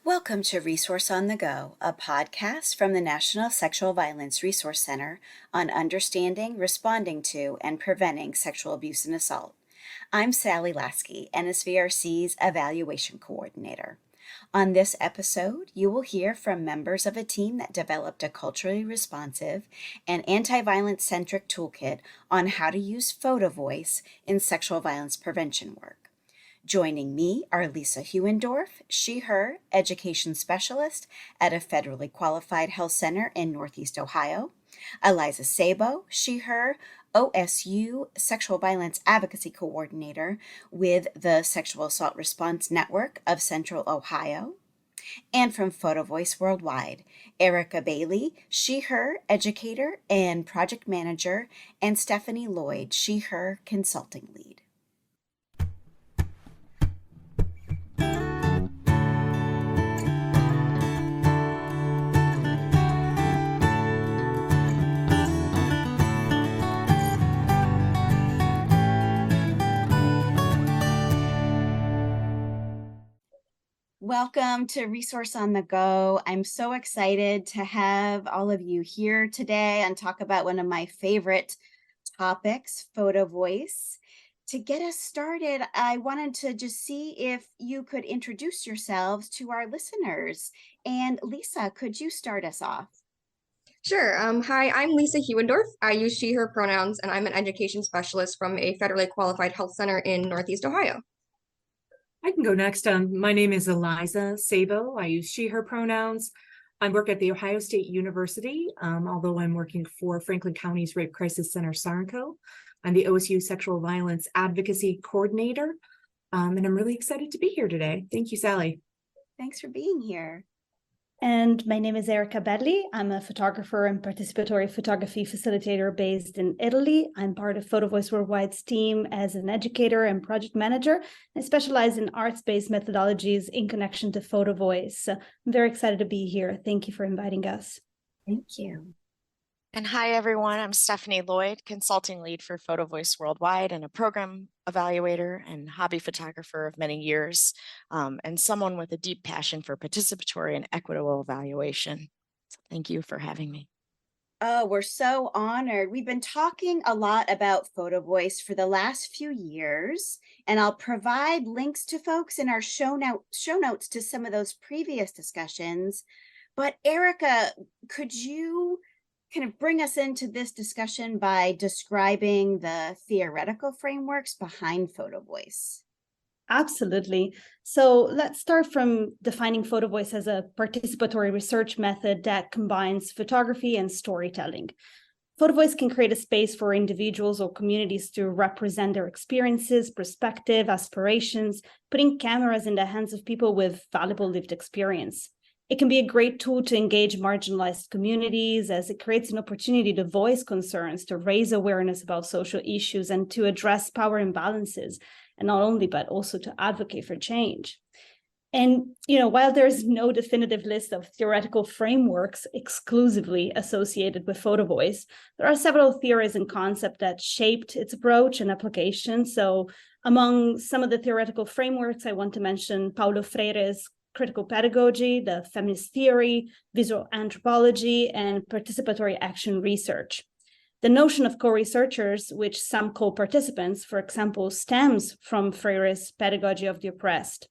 Welcome to Resource on the Go, a podcast from the National Sexual Violence Resource Center on understanding, responding to, and preventing sexual abuse and assault. I'm Sally Laskey, NSVRC's Evaluation Coordinator. On this episode, you will hear from members of a team that developed a culturally responsive and anti-violence centric toolkit on how to use PhotoVoice in sexual violence prevention work. Joining me are Lisa Huendorf, she/her education specialist at a federally qualified health center in Northeast Ohio, Eliza Sabo, she/her OSU Sexual Violence Advocacy Coordinator with the Sexual Assault Response Network of Central Ohio, and from PhotoVoice Worldwide, Erica Belli, she/her educator and project manager, and Stephanie Lloyd, she/her consulting lead. Welcome to Resource on the Go. I'm so excited to have all of you here today and talk about one of my favorite topics, PhotoVoice. To get us started, I wanted to just see if you could introduce yourselves to our listeners. And Lisa, could you start us off? Sure. Hi, I'm Lisa Huendorf. I use she, her pronouns, and I'm an education specialist from a federally qualified health center in Northeast Ohio. I can go next. My name is Eliza Sabo. I use she, her pronouns. I work at The Ohio State University, although I'm working for Franklin County's Rape Crisis Center, SARNCO. I'm the OSU Sexual Violence Advocacy Coordinator, and I'm really excited to be here today. Thank you, Sally. Thanks for being here. And my name is Erica Belli. I'm a photographer and participatory photography facilitator based in Italy. I'm part of PhotoVoice Worldwide's team as an educator and project manager. I specialize in arts-based methodologies in connection to PhotoVoice. So I'm very excited to be here. Thank you for inviting us. Thank you. And hi, everyone. I'm Stephanie Lloyd, consulting lead for PhotoVoice Worldwide and a program evaluator and hobby photographer of many years, and someone with a deep passion for participatory and equitable evaluation. So thank you for having me. Oh, we're so honored. We've been talking a lot about PhotoVoice for the last few years, and I'll provide links to folks in our show notes to some of those previous discussions. But Erica, could you kind of bring us into this discussion by describing the theoretical frameworks behind PhotoVoice? Absolutely. So let's start from defining PhotoVoice as a participatory research method that combines photography and storytelling. PhotoVoice can create a space for individuals or communities to represent their experiences, perspective, aspirations, putting cameras in the hands of people with valuable lived experience. It can be a great tool to engage marginalized communities as it creates an opportunity to voice concerns, to raise awareness about social issues, and to address power imbalances, and not only, but also to advocate for change. And, while there's no definitive list of theoretical frameworks exclusively associated with PhotoVoice, there are several theories and concepts that shaped its approach and application. So among some of the theoretical frameworks, I want to mention Paulo Freire's critical pedagogy, the feminist theory, visual anthropology, and participatory action research. The notion of co-researchers, which some call participants, for example, stems from Freire's pedagogy of the oppressed.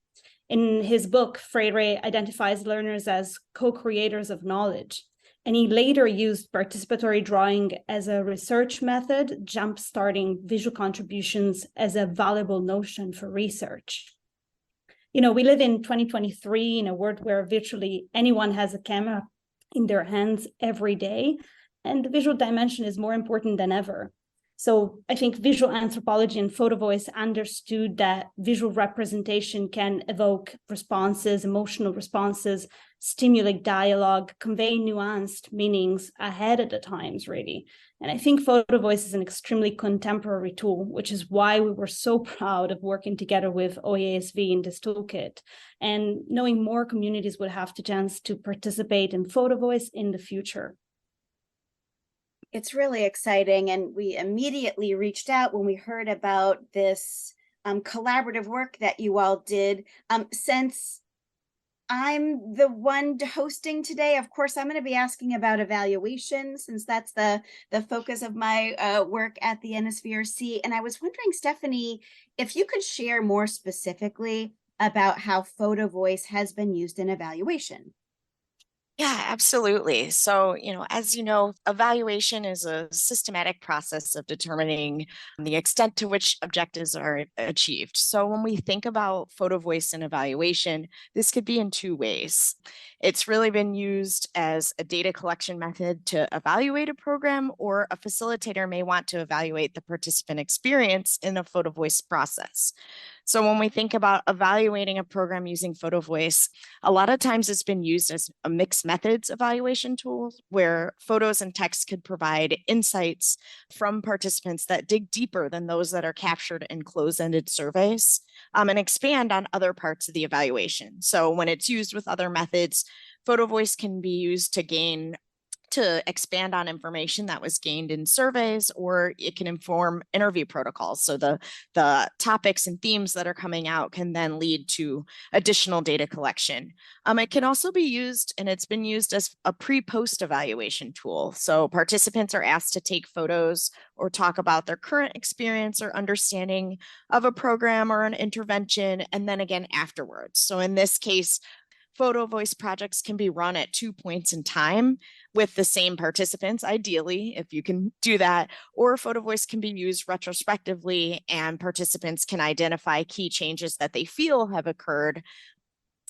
In his book, Freire identifies learners as co-creators of knowledge, and he later used participatory drawing as a research method, jump-starting visual contributions as a valuable notion for research. We live in 2023 in a world where virtually anyone has a camera in their hands every day, and the visual dimension is more important than ever. So I think visual anthropology and PhotoVoice understood that visual representation can evoke responses, emotional responses, stimulate dialogue, convey nuanced meanings ahead of the times, really. And I think PhotoVoice is an extremely contemporary tool, which is why we were so proud of working together with OAESV in this toolkit, and knowing more communities would have the chance to participate in PhotoVoice in the future. It's really exciting, and we immediately reached out when we heard about this collaborative work that you all did. Since I'm the one hosting today. Of course, I'm going to be asking about evaluation since that's the focus of my work at the NSVRC. And I was wondering, Stephanie, if you could share more specifically about how PhotoVoice has been used in evaluation. Yeah, absolutely. So, as you know, evaluation is a systematic process of determining the extent to which objectives are achieved. So, when we think about photo voice and evaluation, this could be in two ways. It's really been used as a data collection method to evaluate a program, or a facilitator may want to evaluate the participant experience in a photo voice process. So when we think about evaluating a program using PhotoVoice, a lot of times it's been used as a mixed methods evaluation tool where photos and text could provide insights from participants that dig deeper than those that are captured in closed-ended surveys, and expand on other parts of the evaluation. So when it's used with other methods, PhotoVoice can be used to expand on information that was gained in surveys, or it can inform interview protocols. So the topics and themes that are coming out can then lead to additional data collection. It can also be used, and it's been used as a pre-post evaluation tool. So participants are asked to take photos or talk about their current experience or understanding of a program or an intervention, and then again afterwards. So in this case, photo voice projects can be run at 2 points in time with the same participants, ideally, if you can do that, or photo voice can be used retrospectively and participants can identify key changes that they feel have occurred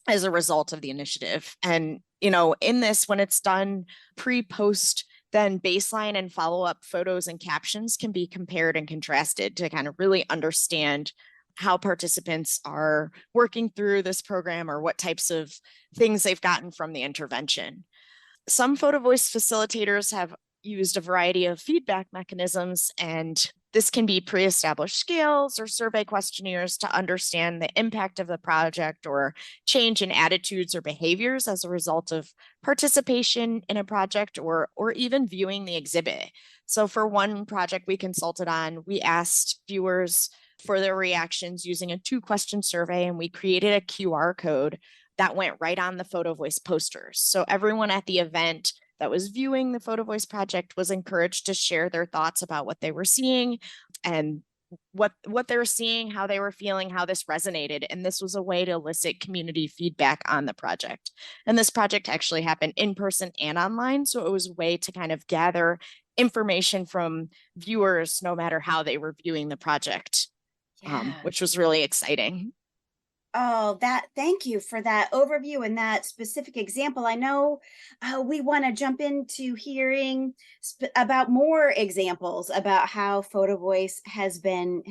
as a result of the initiative. And, in this, when it's done pre-post, then baseline and follow-up photos and captions can be compared and contrasted to kind of really understand how participants are working through this program or what types of things they've gotten from the intervention. Some photo voice facilitators have used a variety of feedback mechanisms, and this can be pre-established scales or survey questionnaires to understand the impact of the project or change in attitudes or behaviors as a result of participation in a project or even viewing the exhibit. So for one project we consulted on, we asked viewers for their reactions using a 2-question survey, and we created a QR code that went right on the photo voice posters. So everyone at the event that was viewing the photo voice project was encouraged to share their thoughts about what they were seeing and what they were seeing, how they were feeling, how this resonated. And this was a way to elicit community feedback on the project. And this project actually happened in person and online. So it was a way to kind of gather information from viewers, no matter how they were viewing the project. Which was really exciting. Oh, thank you for that overview and that specific example. I know we want to jump into hearing about more examples about how photo voice has been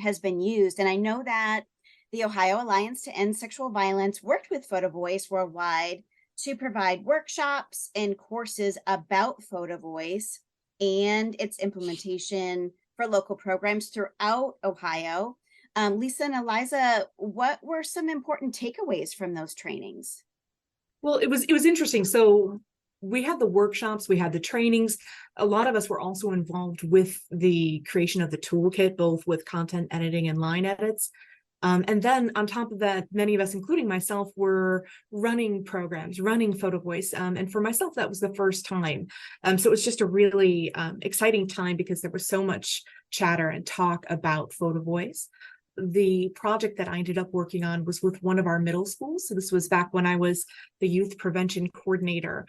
used. And I know that the Ohio Alliance to End Sexual Violence worked with PhotoVoice Worldwide to provide workshops and courses about photo voice and its implementation for local programs throughout Ohio. Lisa and Eliza, what were some important takeaways from those trainings? Well, it was interesting. So we had the workshops, we had the trainings. A lot of us were also involved with the creation of the toolkit, both with content editing and line edits. And then on top of that, many of us, including myself, were running programs, running PhotoVoice. And for myself, that was the first time. So it was just a really exciting time because there was so much chatter and talk about PhotoVoice. The project that I ended up working on was with one of our middle schools. So this was back when I was the youth prevention coordinator.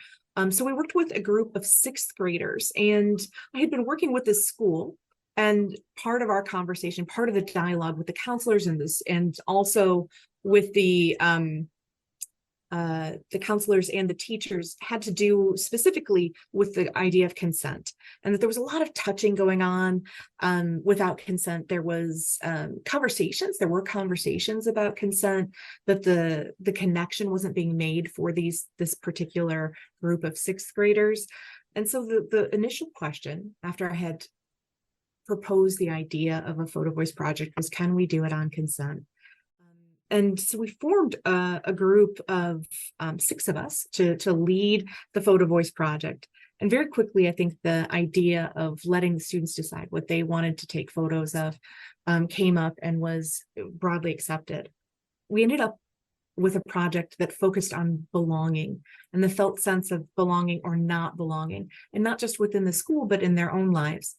So we worked with a group of 6th graders, and I had been working with this school. And part of our conversation, part of the dialogue with the counselors and also with the counselors and the teachers had to do specifically with the idea of consent, and that there was a lot of touching going on without consent. There was conversations about consent, that the connection wasn't being made for this particular group of 6th graders. And so the initial question after I had proposed the idea of a photo voice project was, can we do it on consent? And so we formed a group of 6 of us to lead the photo voice project. And very quickly, I think the idea of letting the students decide what they wanted to take photos of came up and was broadly accepted. We ended up with a project that focused on belonging and the felt sense of belonging or not belonging, and not just within the school, but in their own lives.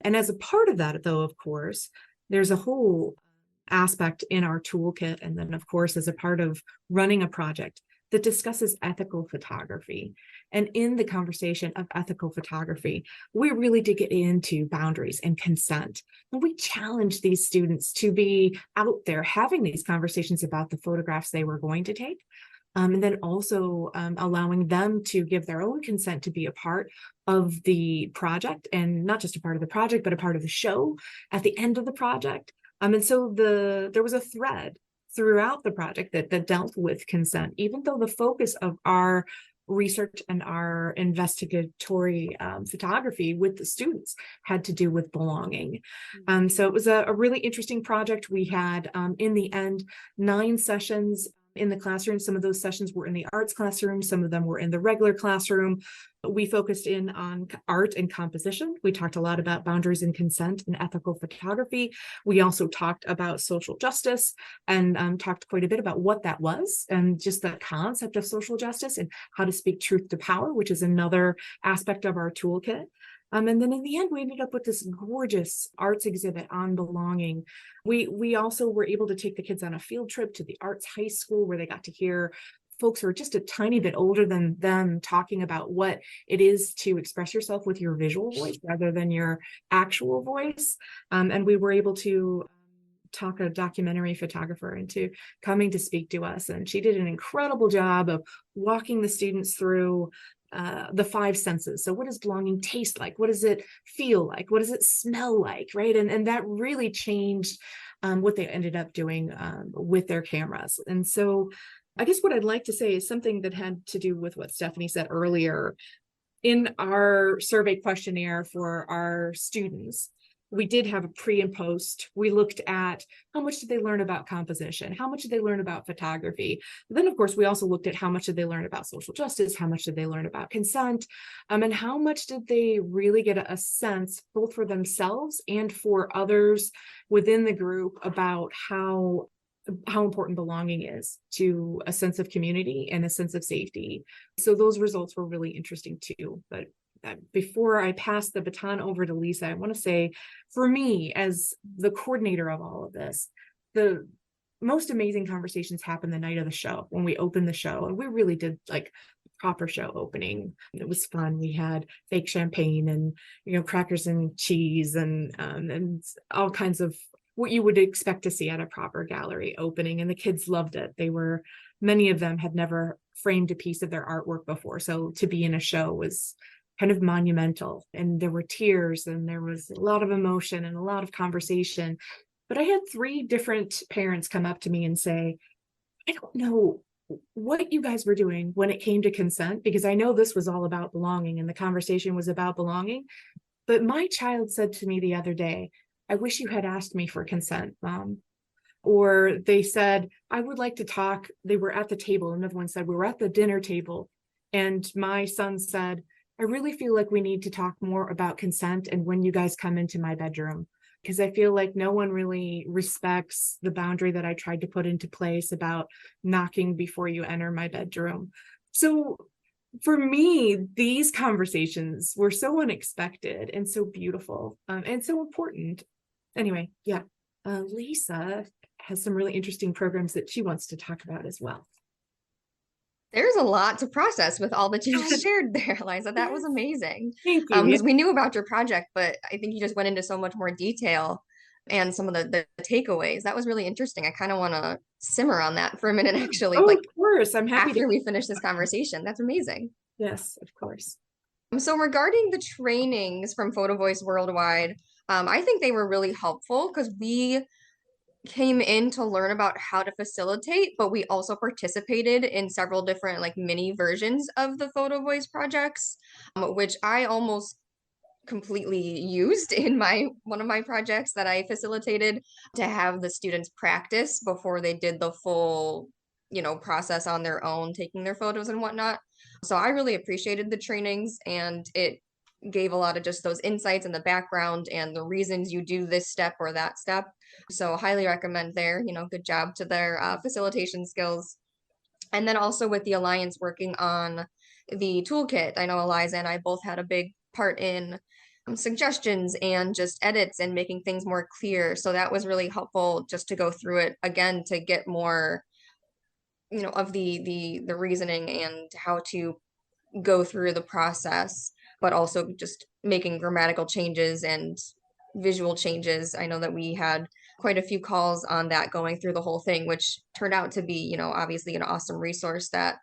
And as a part of that, though, of course, there's a whole aspect in our toolkit, and then, of course, as a part of running a project that discusses ethical photography. And in the conversation of ethical photography, we really did get into boundaries and consent. And we challenged these students to be out there having these conversations about the photographs they were going to take. And then also allowing them to give their own consent to be a part of the project, and not just a part of the project, but a part of the show at the end of the project. And so there was a thread throughout the project that dealt with consent, even though the focus of our research and our investigatory photography with the students had to do with belonging. So it was a really interesting project. We had, in the end, 9 sessions in the classroom. Some of those sessions were in the arts classroom. Some of them were in the regular classroom. We focused in on art and composition. We talked a lot about boundaries and consent and ethical photography. We also talked about social justice and talked quite a bit about what that was and just the concept of social justice and how to speak truth to power, which is another aspect of our toolkit. And then in the end, we ended up with this gorgeous arts exhibit on belonging. We also were able to take the kids on a field trip to the arts high school, where they got to hear folks who are just a tiny bit older than them talking about what it is to express yourself with your visual voice rather than your actual voice. And we were able to talk a documentary photographer into coming to speak to us. And she did an incredible job of walking the students through the 5 senses. So what does belonging taste like? What does it feel like? What does it smell like? Right. And that really changed what they ended up doing with their cameras. And so I guess what I'd like to say is something that had to do with what Stephanie said earlier. In our survey questionnaire for our students, we did have a pre and post. We looked at how much did they learn about composition? How much did they learn about photography? But then, of course, we also looked at how much did they learn about social justice? How much did they learn about consent? And how much did they really get a sense, both for themselves and for others within the group, about how important belonging is to a sense of community and a sense of safety. So those results were really interesting too. But before I pass the baton over to Lisa, I want to say, for me, as the coordinator of all of this, the most amazing conversations happened the night of the show, when we opened the show. And we really did like proper show opening. It was fun. We had fake champagne and, crackers and cheese and all kinds of what you would expect to see at a proper gallery opening. And the kids loved it. Many of them had never framed a piece of their artwork before. So to be in a show was kind of monumental. And there were tears and there was a lot of emotion and a lot of conversation. But I had 3 different parents come up to me and say, I don't know what you guys were doing when it came to consent, because I know this was all about belonging and the conversation was about belonging. But my child said to me the other day, I wish you had asked me for consent, Mom. Or they said, I would like to talk. They were at the table. Another one said, we were at the dinner table. And my son said, I really feel like we need to talk more about consent and when you guys come into my bedroom, because I feel like no one really respects the boundary that I tried to put into place about knocking before you enter my bedroom. So for me, these conversations were so unexpected and so beautiful and so important. Anyway, yeah, Lisa has some really interesting programs that she wants to talk about as well. There's a lot to process with all that you just shared there, Eliza. That was amazing. Thank you. Because we knew about your project, but I think you just went into so much more detail and some of the takeaways. That was really interesting. I kind of want to simmer on that for a minute, actually. Oh, of course. I'm happy after we finish this conversation. That's amazing. Yes, of course. So regarding the trainings from PhotoVoice Worldwide, I think they were really helpful because we came in to learn about how to facilitate, but we also participated in several different like mini versions of the PhotoVoice projects, which I almost completely used in one of my projects that I facilitated to have the students practice before they did the full process on their own, taking their photos and whatnot. So I really appreciated the trainings, and it gave a lot of just those insights in the background and the reasons you do this step or that step. So highly recommend there, good job to their facilitation skills. And then also with the Alliance working on the toolkit, I know Eliza and I both had a big part in suggestions and just edits and making things more clear. So that was really helpful just to go through it again to get more, of the reasoning and how to go through the process, but also just making grammatical changes and visual changes. I know that we had quite a few calls on that going through the whole thing, which turned out to be, obviously an awesome resource that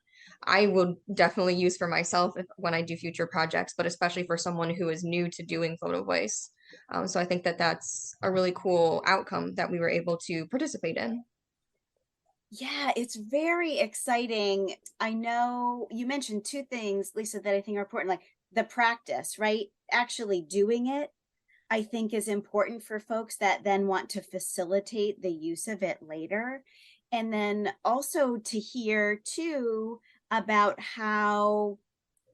I will definitely use for myself when I do future projects, but especially for someone who is new to doing photo voice. So I think that that's a really cool outcome that we were able to participate in. Yeah, it's very exciting. I know you mentioned two things, Lisa, that I think are important, like the practice, right? Actually doing it, I think is important for folks that then want to facilitate the use of it later. And then also to hear too about how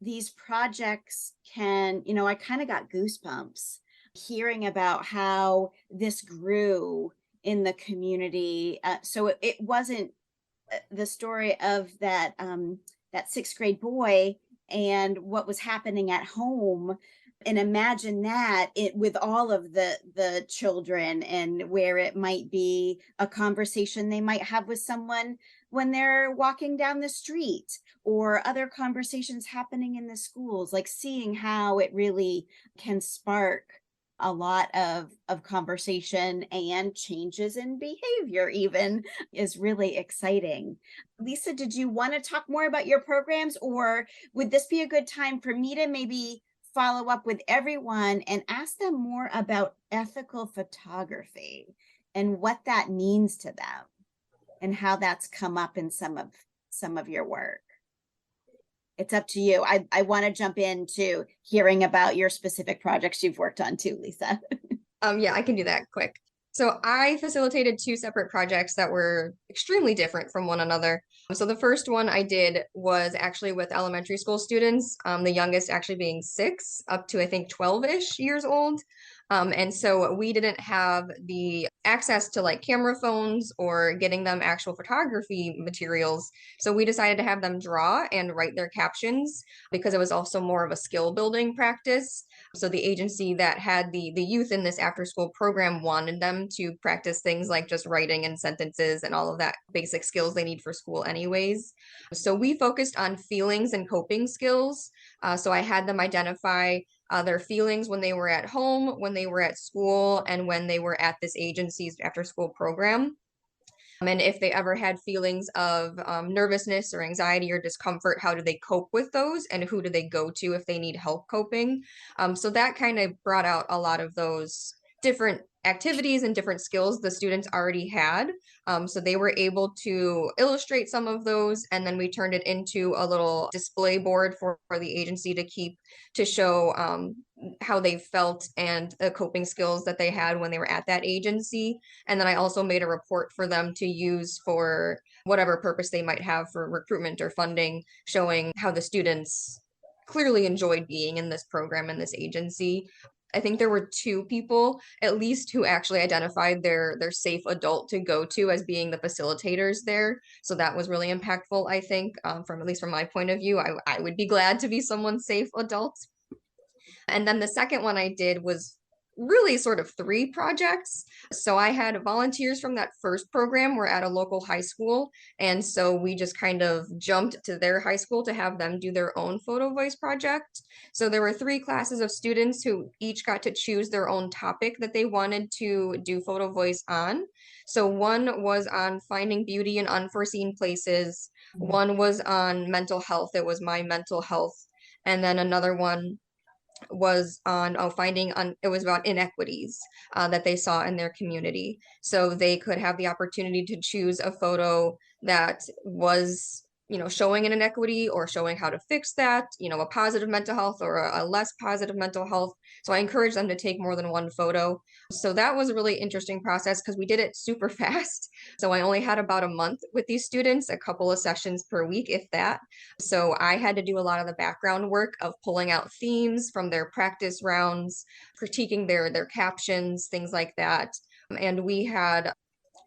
these projects can, I kind of got goosebumps hearing about how this grew in the community. So it wasn't the story of that sixth grade boy and what was happening at home, and imagine that it with all of the children, and where it might be a conversation they might have with someone when they're walking down the street, or other conversations happening in the schools, like seeing how it really can spark a lot of conversation and changes in behavior even, is really exciting. Lisa, did you want to talk more about your programs, or would this be a good time for me to maybe follow up with everyone and ask them more about ethical photography and what that means to them and how that's come up in some of your work? It's up to you. I want to jump into hearing about your specific projects you've worked on too, Lisa. Yeah, I can do that quick. So I facilitated two separate projects that were extremely different from one another. So the first one I did was actually with elementary school students, the youngest actually being 6 up to I think 12-ish years old. And so we didn't have the access to like camera phones or getting them actual photography materials. So we decided to have them draw and write their captions because it was also more of a skill building practice. So the agency that had the youth in this after school program wanted them to practice things like just writing and sentences and all of that basic skills they need for school anyways. So we focused on feelings and coping skills. So I had them identify their feelings when they were at home, when they were at school, and when they were at this agency's after school program. And if they ever had feelings of nervousness or anxiety or discomfort, how do they cope with those? And who do they go to if they need help coping? So that kind of brought out a lot of those different activities and different skills the students already had. So they were able to illustrate some of those, and then we turned it into a little display board for the agency to keep to show how they felt and the coping skills that they had when they were at that agency. And then I also made a report for them to use for whatever purpose they might have for recruitment or funding, showing how the students clearly enjoyed being in this program in this agency. I think there were 2 people at least who actually identified their safe adult to go to as being the facilitators there. So that was really impactful, I think, from at least from my point of view. I would be glad to be someone's safe adult. And then the second one I did was really sort of 3 projects. So I had volunteers from that first program were at a local high school. And so we just kind of jumped to their high school to have them do their own photo voice project. So there were 3 classes of students who each got to choose their own topic that they wanted to do photo voice on. So one was on finding beauty in unforeseen places. One was on mental health. It was my mental health. And then another one was on it was about inequities that they saw in their community. So they could have the opportunity to choose a photo that was showing an inequity or showing how to fix that, a positive mental health or a less positive mental health. So I encourage them to take more than one photo. So that was a really interesting process because we did it super fast. So I only had about a month with these students, a couple of sessions per week, if that. So I had to do a lot of the background work of pulling out themes from their practice rounds, critiquing their captions, things like that. And we had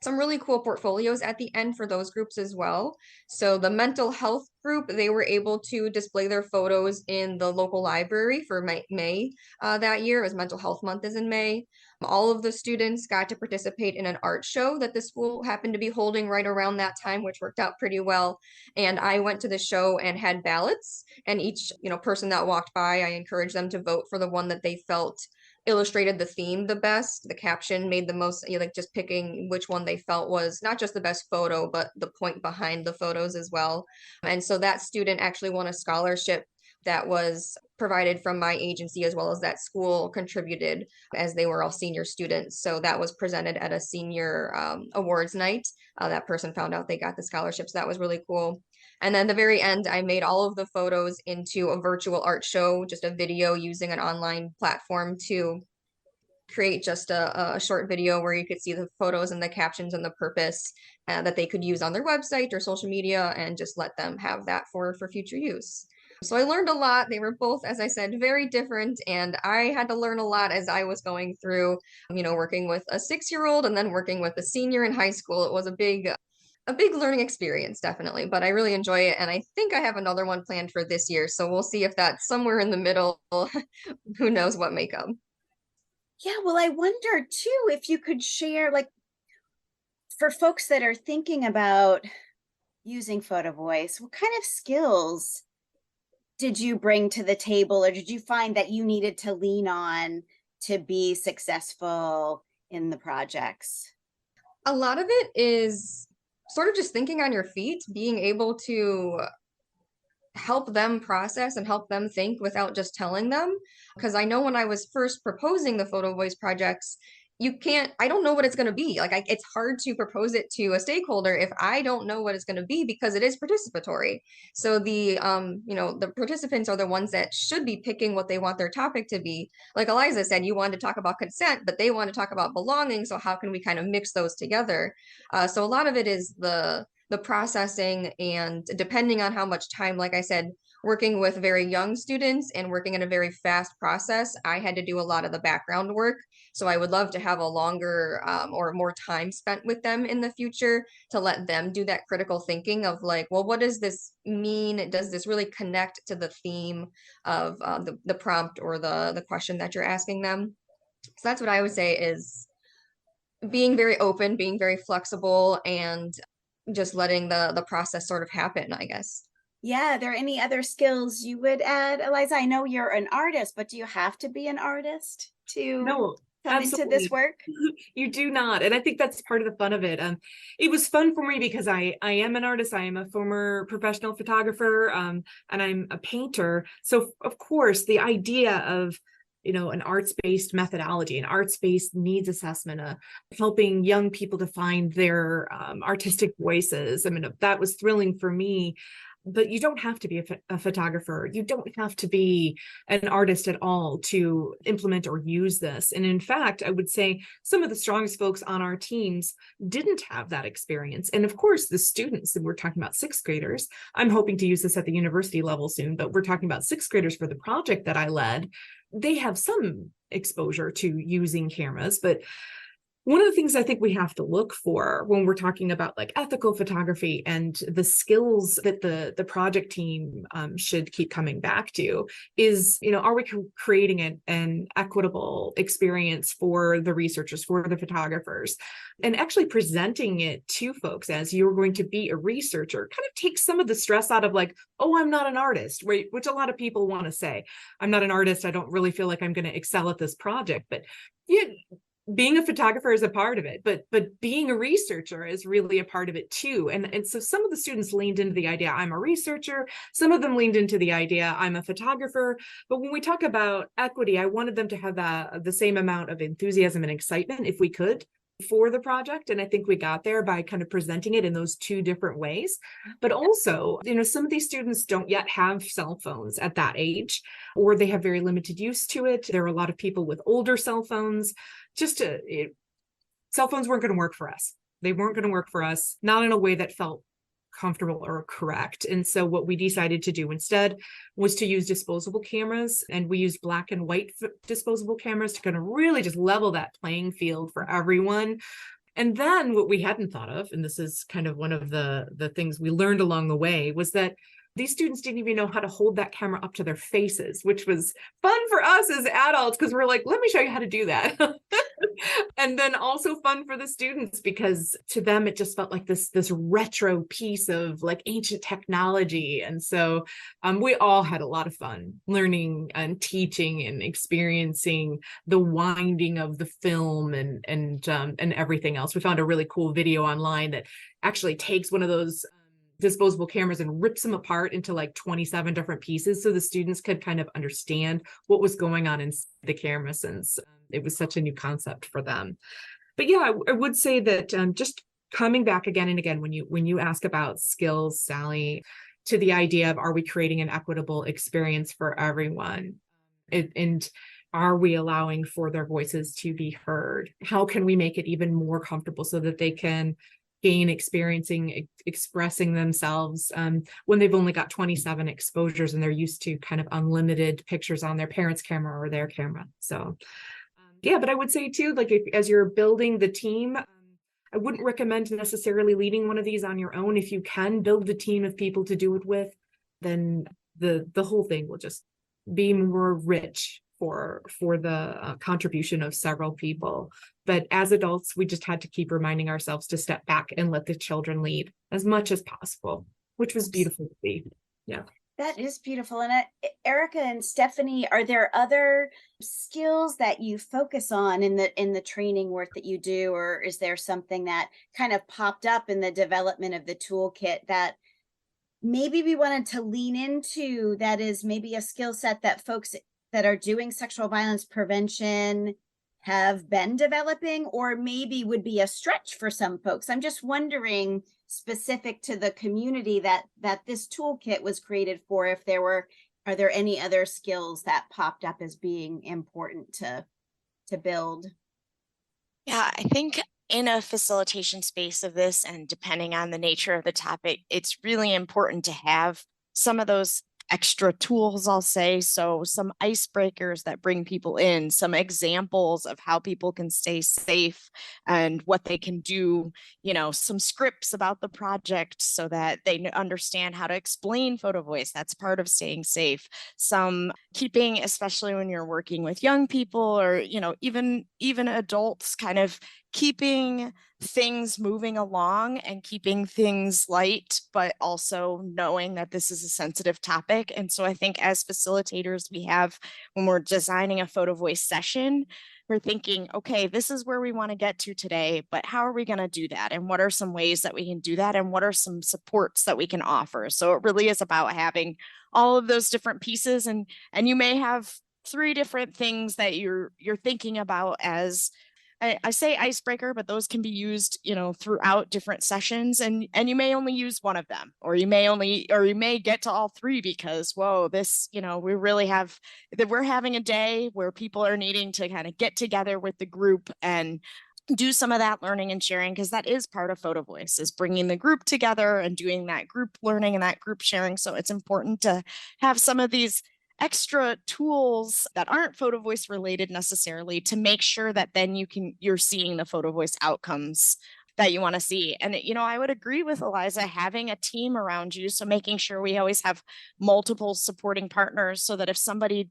some really cool portfolios at the end for those groups as well. So the mental health group, they were able to display their photos in the local library for May that year, as Mental Health Month is in May. All of the students got to participate in an art show that the school happened to be holding right around that time, which worked out pretty well. And I went to the show and had ballots, and each person that walked by, I encouraged them to vote for the one that they felt illustrated the theme the best. The caption made the most, like just picking which one they felt was not just the best photo, but the point behind the photos as well. And so that student actually won a scholarship that was provided from my agency, as well as that school contributed, as they were all senior students. So that was presented at a senior awards night. That person found out they got the scholarships. That was really cool. And then the very end, I made all of the photos into a virtual art show, just a video using an online platform to create just a short video where you could see the photos and the captions and the purpose that they could use on their website or social media, and just let them have that for future use. So I learned a lot. They were both, as I said, very different, and I had to learn a lot as I was going through, working with a 6-year-old and then working with a senior in high school. It was a big learning experience, definitely, but I really enjoy it. And I think I have another one planned for this year. So we'll see if that's somewhere in the middle. Who knows what may come. Yeah, well, I wonder too if you could share, like, for folks that are thinking about using PhotoVoice, what kind of skills did you bring to the table, or did you find that you needed to lean on to be successful in the projects? A lot of it is sort of just thinking on your feet, being able to help them process and help them think without just telling them. Because I know when I was first proposing the PhotoVoice projects, I don't know what it's going to be. Like, it's hard to propose it to a stakeholder if I don't know what it's going to be, because it is participatory. So the participants are the ones that should be picking what they want their topic to be. Like Eliza said, you wanted to talk about consent, but they want to talk about belonging. So how can we kind of mix those together? So a lot of it is the processing, and depending on how much time, like I said, working with very young students and working in a very fast process, I had to do a lot of the background work. So I would love to have a longer or more time spent with them in the future to let them do that critical thinking of, like, well, what does this mean? Does this really connect to the theme of the prompt or the question that you're asking them? So that's what I would say is being very open, being very flexible, and just letting the process sort of happen, I guess. Yeah, are there any other skills you would add, Eliza? I know you're an artist, but do you have to be an artist to No, come into this absolutely. work? You do not. And I think that's part of the fun of it. It was fun for me because I am an artist. I am a former professional photographer, and I'm a painter. So of course, the idea of an arts-based methodology, an arts-based needs assessment, helping young people to find their artistic voices. I mean, that was thrilling for me. But you don't have to be a photographer. You don't have to be an artist at all to implement or use this. And in fact, I would say some of the strongest folks on our teams didn't have that experience. And of course, the students, and we're talking about 6th graders, I'm hoping to use this at the university level soon, but we're talking about 6th graders for the project that I led. They have some exposure to using cameras, but one of the things I think we have to look for when we're talking about like ethical photography and the skills that the project team should keep coming back to is, are we creating an equitable experience for the researchers, for the photographers, and actually presenting it to folks as you're going to be a researcher kind of takes some of the stress out of, like, oh, I'm not an artist, right? Which a lot of people want to say, I'm not an artist. I don't really feel like I'm going to excel at this project, but yeah. Being a photographer is a part of it, but being a researcher is really a part of it too. And so some of the students leaned into the idea, I'm a researcher. Some of them leaned into the idea, I'm a photographer. But when we talk about equity, I wanted them to have the same amount of enthusiasm and excitement, if we could, for the project. And I think we got there by kind of presenting it in those two different ways. But also, some of these students don't yet have cell phones at that age, or they have very limited use to it. There are a lot of people with older cell phones. Cell phones weren't going to work for us. They weren't going to work for us, not in a way that felt comfortable or correct. And so what we decided to do instead was to use disposable cameras, and we used black and white disposable cameras to kind of really just level that playing field for everyone. And then what we hadn't thought of, and this is kind of one of the things we learned along the way, was that these students didn't even know how to hold that camera up to their faces, which was fun for us as adults because we're like, let me show you how to do that. And then also fun for the students because to them it just felt like this retro piece of like ancient technology. And so we all had a lot of fun learning and teaching and experiencing the winding of the film and everything else. We found a really cool video online that actually takes one of those disposable cameras and rips them apart into like 27 different pieces so the students could kind of understand what was going on in the camera, since it was such a new concept for them. But yeah, I would say that just coming back again and again when you ask about skills, Sally, to the idea of, are we creating an equitable experience for everyone? And are we allowing for their voices to be heard? How can we make it even more comfortable so that they can gain expressing themselves when they've only got 27 exposures and they're used to kind of unlimited pictures on their parents' camera or their camera. So yeah, but I would say too, like as you're building the team, I wouldn't recommend necessarily leading one of these on your own. If you can build a team of people to do it with, then the whole thing will just be more rich for the contribution of several people. But as adults, we just had to keep reminding ourselves to step back and let the children lead as much as possible, which was beautiful to see. Yeah. That is beautiful. And Erica and Stephanie, are there other skills that you focus on in the training work that you do, or is there something that kind of popped up in the development of the toolkit that maybe we wanted to lean into, that is maybe a skill set that folks that are doing sexual violence prevention have been developing, or maybe would be a stretch for some folks? I'm just wondering, specific to the community that this toolkit was created for, if are there any other skills that popped up as being important to build? Yeah, I think in a facilitation space of this, and depending on the nature of the topic, it's really important to have some of those extra tools, I'll say. So some icebreakers that bring people in, some examples of how people can stay safe and what they can do, some scripts about the project so that they understand how to explain PhotoVoice. That's part of staying safe. Some keeping, especially when you're working with young people or, even adults, kind of keeping things moving along and keeping things light, but also knowing that this is a sensitive topic. And so I think as facilitators, when we're designing a PhotoVoice session, we're thinking, okay, this is where we want to get to today, but how are we going to do that? And what are some ways that we can do that? And what are some supports that we can offer? So it really is about having all of those different pieces. And you may have 3 different things that you're thinking about as, I say icebreaker, but those can be used, throughout different sessions, and you may only use one of them, or you may get to all 3 because, whoa, this, we're having a day where people are needing to kind of get together with the group and do some of that learning and sharing, because that is part of PhotoVoice, is bringing the group together and doing that group learning and that group sharing. So it's important to have some of these extra tools that aren't PhotoVoice related necessarily, to make sure that then you're seeing the PhotoVoice outcomes that you want to see. And I would agree with Eliza, having a team around you, so making sure we always have multiple supporting partners, so that if somebody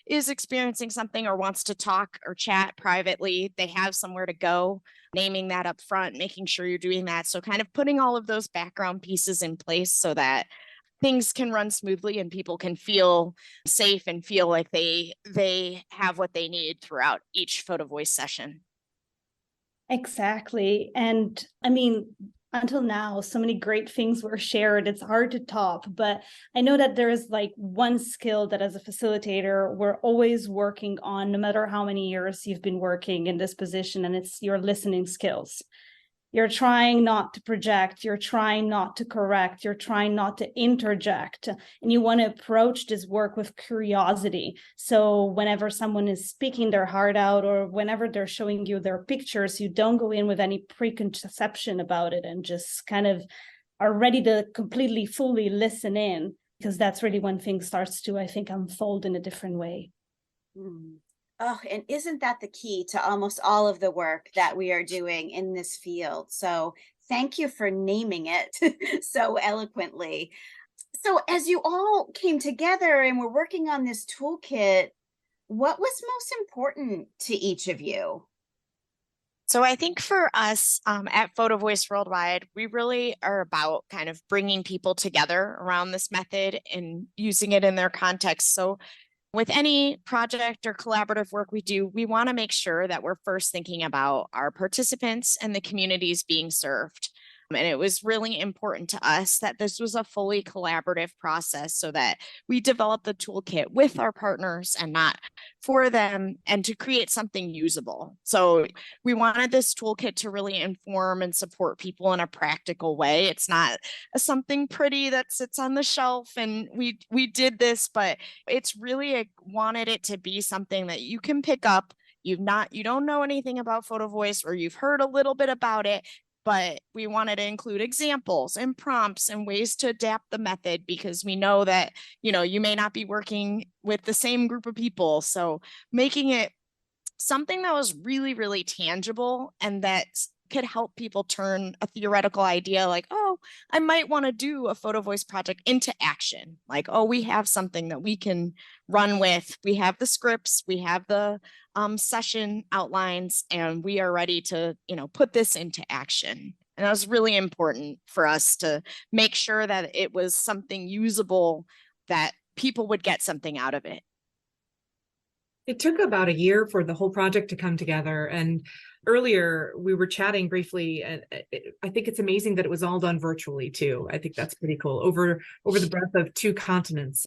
is experiencing something or wants to talk or chat privately, they have somewhere to go, naming that up front, making sure you're doing that. So kind of putting all of those background pieces in place so that things can run smoothly and people can feel safe and feel like they have what they need throughout each PhotoVoice session. Exactly. And I mean, until now, so many great things were shared. It's hard to top, but I know that there is like one skill that as a facilitator, we're always working on, no matter how many years you've been working in this position, and it's your listening skills. You're trying not to project, you're trying not to correct, you're trying not to interject, and you want to approach this work with curiosity. So whenever someone is speaking their heart out, or whenever they're showing you their pictures, you don't go in with any preconception about it and just kind of are ready to completely, fully listen in, because that's really when things starts to, I think, unfold in a different way. Oh, and isn't that the key to almost all of the work that we are doing in this field? So thank you for naming it so eloquently. So as you all came together and were working on this toolkit, what was most important to each of you? So I think for us at PhotoVoice Worldwide, we really are about kind of bringing people together around this method and using it in their context. So with any project or collaborative work we do, we want to make sure that we're first thinking about our participants and the communities being served. And it was really important to us that this was a fully collaborative process so that we developed the toolkit with our partners and not for them, and to create something usable. So we wanted this toolkit to really inform and support people in a practical way. It's not something pretty that sits on the shelf and we did this, but it's really wanted it to be something that you can pick up. You don't know anything about PhotoVoice, or you've heard a little bit about it, but we wanted to include examples and prompts and ways to adapt the method, because we know that, you may not be working with the same group of people. So making it something that was really, really tangible and that could help people turn a theoretical idea like, oh, I might want to do a PhotoVoice project into action. Like, oh, we have something that we can run with. We have the scripts, we have the session outlines, and we are ready to, put this into action. And that was really important for us to make sure that it was something usable, that people would get something out of it. It took about a year for the whole project to come together. And earlier we were chatting briefly, and I think it's amazing that it was all done virtually too. I think that's pretty cool, over the breadth of 2 continents.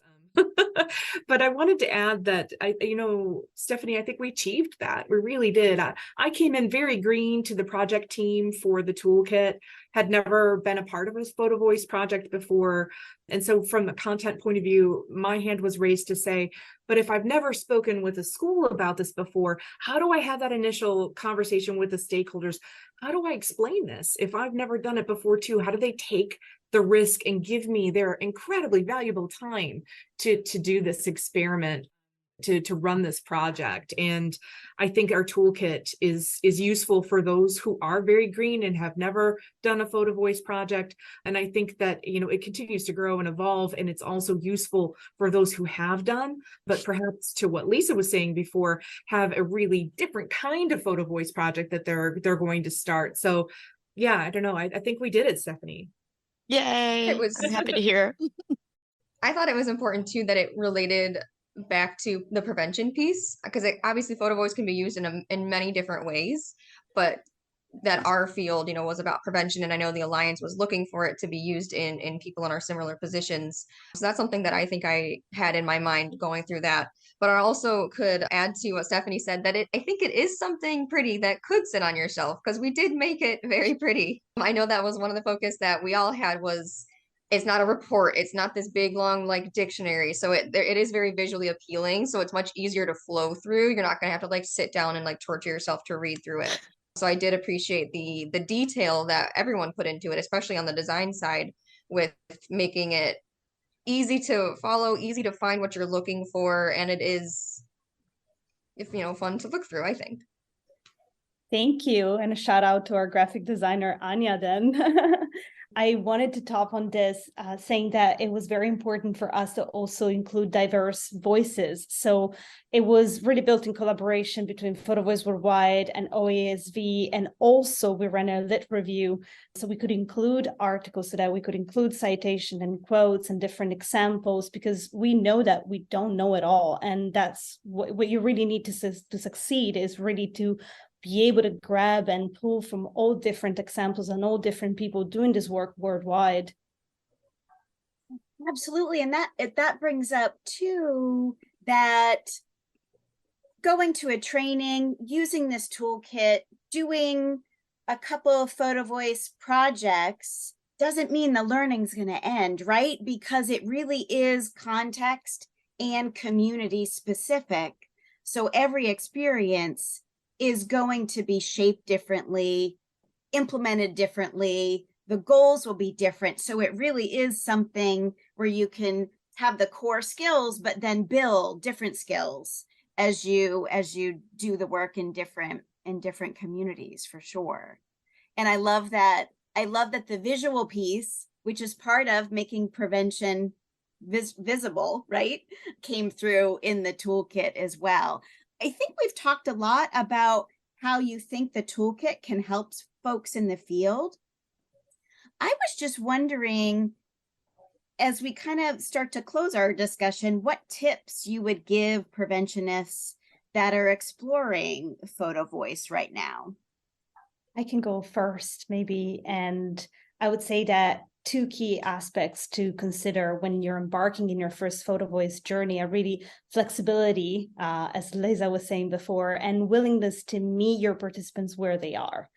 But I wanted to add that Stephanie, I think we achieved that. We really did. I came in very green to the project team for the toolkit, had never been a part of a PhotoVoice project before. And so from a content point of view, my hand was raised to say, but if I've never spoken with a school about this before, how do I have that initial conversation with the stakeholders? How do I explain this? If I've never done it before too, how do they take the risk and give me their incredibly valuable time to do this experiment, to run this project? And I think our toolkit is useful for those who are very green and have never done a PhotoVoice project. And I think that, it continues to grow and evolve, and it's also useful for those who have done, but perhaps, to what Lisa was saying before, have a really different kind of PhotoVoice project that they're going to start. So yeah, I don't know. I think we did it, Stephanie. Yay. I'm happy to hear. I thought it was important too that it related back to the prevention piece, because obviously PhotoVoice can be used in many different ways, but that our field, was about prevention, and I know the Alliance was looking for it to be used in people in our similar positions. So that's something that I think I had in my mind going through that. But I also could add to what Stephanie said, that I think it is something pretty that could sit on your shelf, because we did make it very pretty. I know that was one of the focus that we all had, was it's not a report, it's not this big long like dictionary, so it is very visually appealing, so it's much easier to flow through. You're not going to have to like sit down and like torture yourself to read through it. So I did appreciate the detail that everyone put into it, especially on the design side, with making it easy to follow, easy to find what you're looking for, and it is, fun to look through, I think. Thank you. And a shout out to our graphic designer, Anya, then. I wanted to talk on this, saying that it was very important for us to also include diverse voices. So it was really built in collaboration between PhotoVoice Worldwide and OAESV. And also we ran a lit review, so we could include articles, so that we could include citation and quotes and different examples, because we know that we don't know it all. And that's what you really need to succeed, is really to be able to grab and pull from all different examples and all different people doing this work worldwide. Absolutely. And that brings up too, that going to a training, using this toolkit, doing a couple of PhotoVoice projects doesn't mean the learning's going to end, right? Because it really is context and community specific. So every experience is going to be shaped differently, implemented differently. The goals will be different. So it really is something where you can have the core skills, but then build different skills as you do the work in different communities, for sure. And I love that the visual piece, which is part of making prevention visible, right, came through in the toolkit as well. I think we've talked a lot about how you think the toolkit can help folks in the field. I was just wondering, as we kind of start to close our discussion, what tips you would give preventionists that are exploring PhotoVoice right now? I can go first, maybe. And I would say that two key aspects to consider when you're embarking in your first PhotoVoice journey are really flexibility, as Eliza was saying before, and willingness to meet your participants where they are.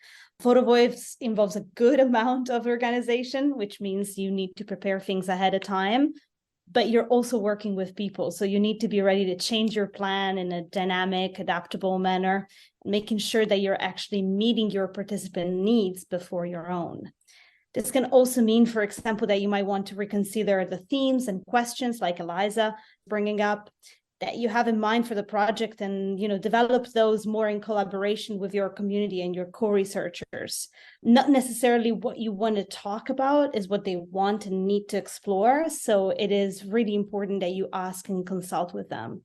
PhotoVoice involves a good amount of organization, which means you need to prepare things ahead of time, but you're also working with people. So you need to be ready to change your plan in a dynamic, adaptable manner, making sure that you're actually meeting your participant needs before your own. This can also mean, for example, that you might want to reconsider the themes and questions like Eliza bringing up that you have in mind for the project, and develop those more in collaboration with your community and your co-researchers. Not necessarily what you want to talk about is what they want and need to explore. So it is really important that you ask and consult with them.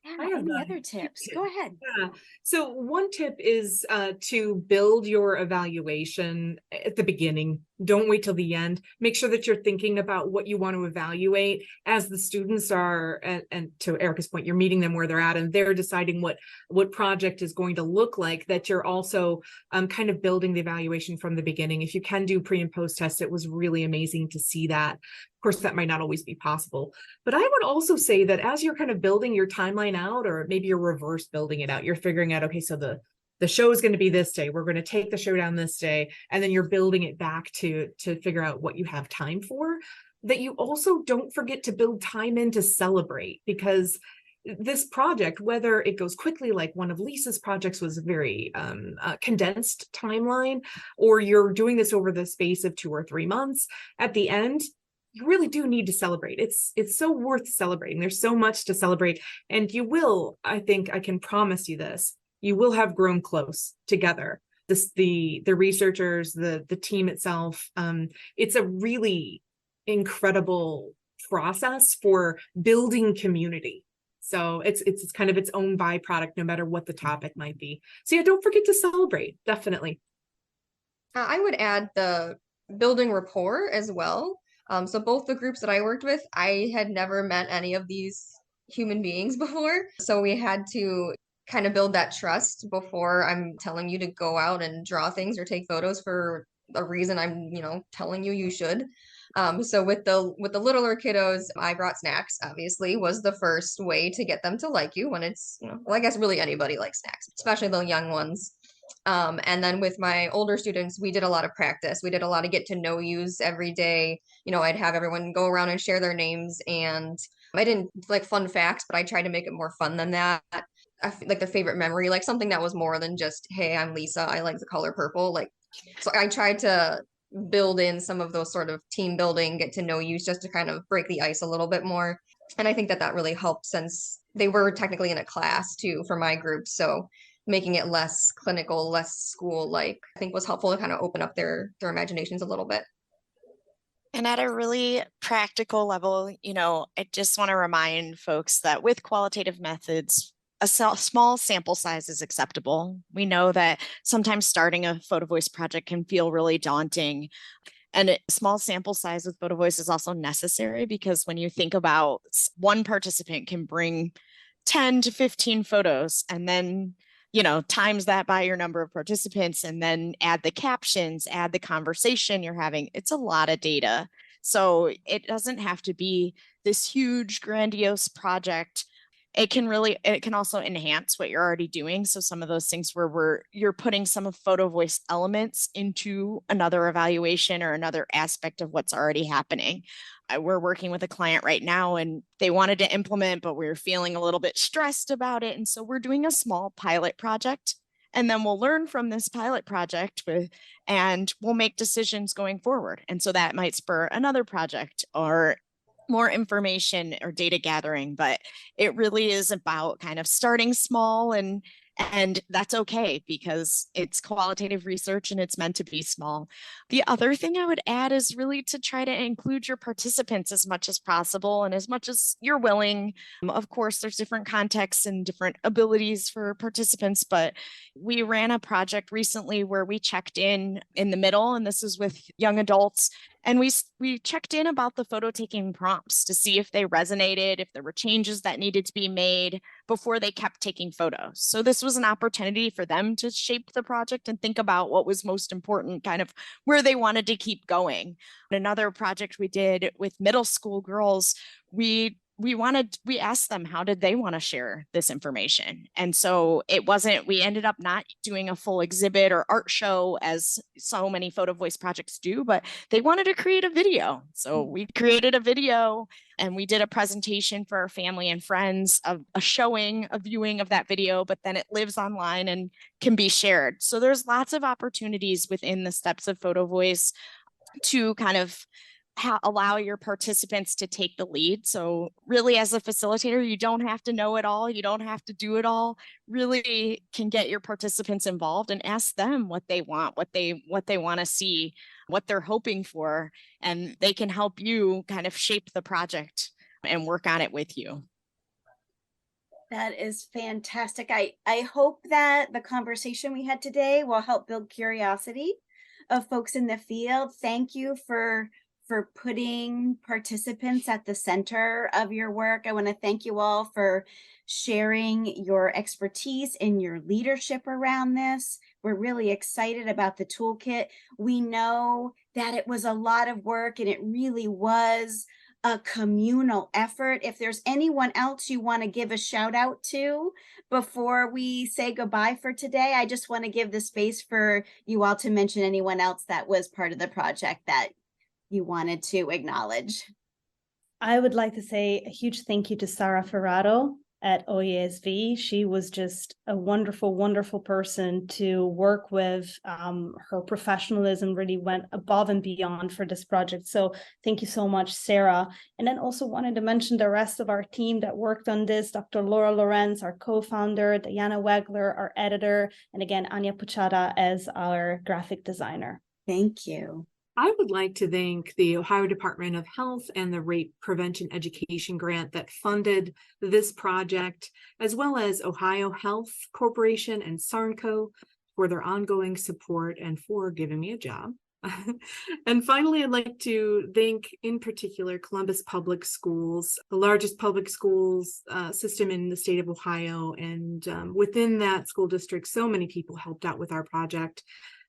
Any other tips? Go ahead. Yeah. So one tip is to build your evaluation at the beginning. Don't wait till the end. Make sure that you're thinking about what you want to evaluate as the students are, and to Erica's point, you're meeting them where they're at and they're deciding what project is going to look like, that you're also kind of building the evaluation from the beginning. If you can do pre and post tests, it was really amazing to see that. Of course, that might not always be possible. But I would also say that as you're kind of building your timeline out, or maybe you're reverse building it out, you're figuring out, okay, so the show is going to be this day. We're going to take the show down this day. And then you're building it back to figure out what you have time for. That you also don't forget to build time in to celebrate, because this project, whether it goes quickly, like one of Lisa's projects was a very condensed timeline, or you're doing this over the space of 2 or 3 months, at the end, you really do need to celebrate. It's so worth celebrating. There's so much to celebrate. And you will, I think I can promise you this, you will have grown close together. The researchers, the team itself. It's a really incredible process for building community. So it's kind of its own byproduct, no matter what the topic might be. So yeah, don't forget to celebrate, definitely. I would add the building rapport as well. So both the groups that I worked with, I had never met any of these human beings before. So we had to kind of build that trust before I'm telling you to go out and draw things or take photos for a reason I'm, telling you should. So with the littler kiddos, I brought snacks, obviously, was the first way to get them to like you when it's, well, I guess really anybody likes snacks, especially the young ones. And then with my older students, we did a lot of practice. We did a lot of get to know yous every day. I'd have everyone go around and share their names, and I didn't like fun facts, but I tried to make it more fun than that. Like the favorite memory, like something that was more than just, hey, I'm Lisa, I like the color purple. Like, so I tried to build in some of those sort of team building, get to know yous, just to kind of break the ice a little bit more. And I think that really helped, since they were technically in a class too for my group. So making it less clinical, less school-like, I think was helpful to kind of open up their imaginations a little bit. And at a really practical level, I just want to remind folks that with qualitative methods, a small sample size is acceptable. We know that sometimes starting a PhotoVoice project can feel really daunting. And a small sample size with PhotoVoice is also necessary, because when you think about one participant can bring 10 to 15 photos, and then times that by your number of participants, and then add the captions, add the conversation you're having. It's a lot of data. So it doesn't have to be this huge, grandiose project. It can also enhance what you're already doing. So some of those things where you're putting some of PhotoVoice elements into another evaluation or another aspect of what's already happening. We're working with a client right now, and they wanted to implement, but we were feeling a little bit stressed about it. And so we're doing a small pilot project, and then we'll learn from this pilot project and we'll make decisions going forward. And so that might spur another project, or more information or data gathering, but it really is about kind of starting small, and that's okay because it's qualitative research and it's meant to be small. The other thing I would add is really to try to include your participants as much as possible and as much as you're willing. Of course, there's different contexts and different abilities for participants, but we ran a project recently where we checked in the middle, and this is with young adults, and we checked in about the photo taking prompts to see if they resonated, if there were changes that needed to be made before they kept taking photos. So this was an opportunity for them to shape the project and think about what was most important, kind of where they wanted to keep going. Another project we did with middle school girls, we asked them how did they want to share this information. And so we ended up not doing a full exhibit or art show as so many PhotoVoice projects do, but they wanted to create a video. So we created a video and we did a presentation for our family and friends of a viewing of that video, but then it lives online and can be shared. So there's lots of opportunities within the steps of PhotoVoice to kind of allow your participants to take the lead. So really, as a facilitator, you don't have to know it all. You don't have to do it all. Really can get your participants involved and ask them what they want, what they want to see, what they're hoping for, and they can help you kind of shape the project and work on it with you. That is fantastic. I hope that the conversation we had today will help build curiosity of folks in the field. Thank you for putting participants at the center of your work. I want to thank you all for sharing your expertise and your leadership around this. We're really excited about the toolkit. We know that it was a lot of work and it really was a communal effort. If there's anyone else you want to give a shout out to before we say goodbye for today, I just want to give the space for you all to mention anyone else that was part of the project that you wanted to acknowledge. I would like to say a huge thank you to Sarah Ferraro at OAESV. She was just a wonderful, wonderful person to work with. Her professionalism really went above and beyond for this project. So thank you so much, Sarah. And then also wanted to mention the rest of our team that worked on this, Dr. Laura Lorenz, our co-founder, Diana Wegler, our editor, and again, Anya Puchada as our graphic designer. Thank you. I would like to thank the Ohio Department of Health and the Rape Prevention Education Grant that funded this project, as well as Ohio Health Corporation and SARNCO for their ongoing support and for giving me a job. And finally, I'd like to thank in particular Columbus Public Schools, the largest public schools system in the state of Ohio. And within that school district, so many people helped out with our project.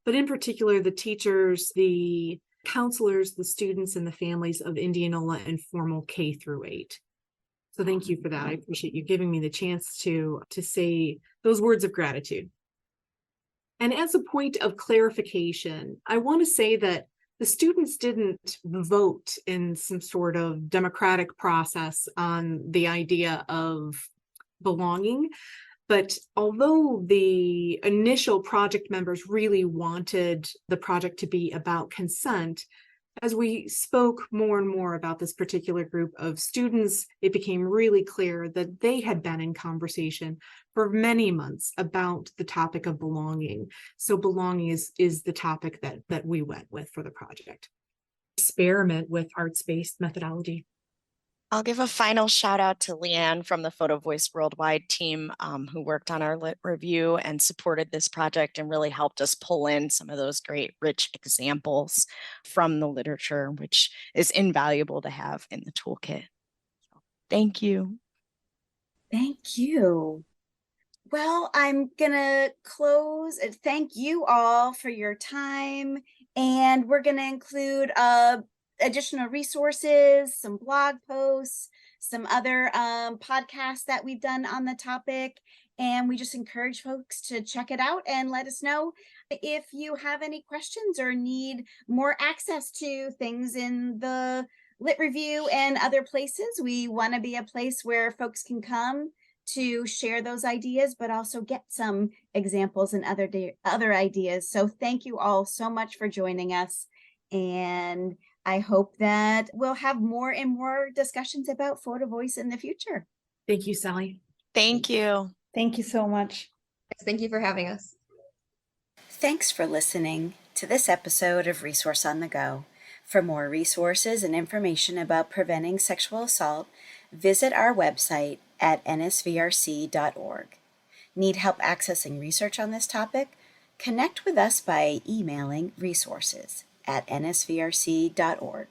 But in particular, the teachers, the counselors, the students, and the families of Indianola Informal K through 8. So thank you for that. I appreciate you giving me the chance to say those words of gratitude. And as a point of clarification, I want to say that the students didn't vote in some sort of democratic process on the idea of belonging. But although the initial project members really wanted the project to be about consent, as we spoke more and more about this particular group of students, it became really clear that they had been in conversation for many months about the topic of belonging. So belonging is the topic that we went with for the project. Experiment with arts-based methodology. I'll give a final shout out to Leanne from the PhotoVoice Worldwide team who worked on our lit review and supported this project and really helped us pull in some of those great rich examples from the literature, which is invaluable to have in the toolkit. So, thank you. Thank you. Well, I'm gonna close and thank you all for your time. And we're gonna include additional resources, some blog posts, some other podcasts that we've done on the topic. And we just encourage folks to check it out and let us know if you have any questions or need more access to things in the Lit Review and other places. We want to be a place where folks can come to share those ideas, but also get some examples and other ideas. So thank you all so much for joining us. And I hope that we'll have more and more discussions about PhotoVoice in the future. Thank you, Sally. Thank you. Thank you so much. Thank you for having us. Thanks for listening to this episode of Resource on the Go. For more resources and information about preventing sexual assault, visit our website at nsvrc.org. Need help accessing research on this topic? Connect with us by emailing resources@nsvrc.org.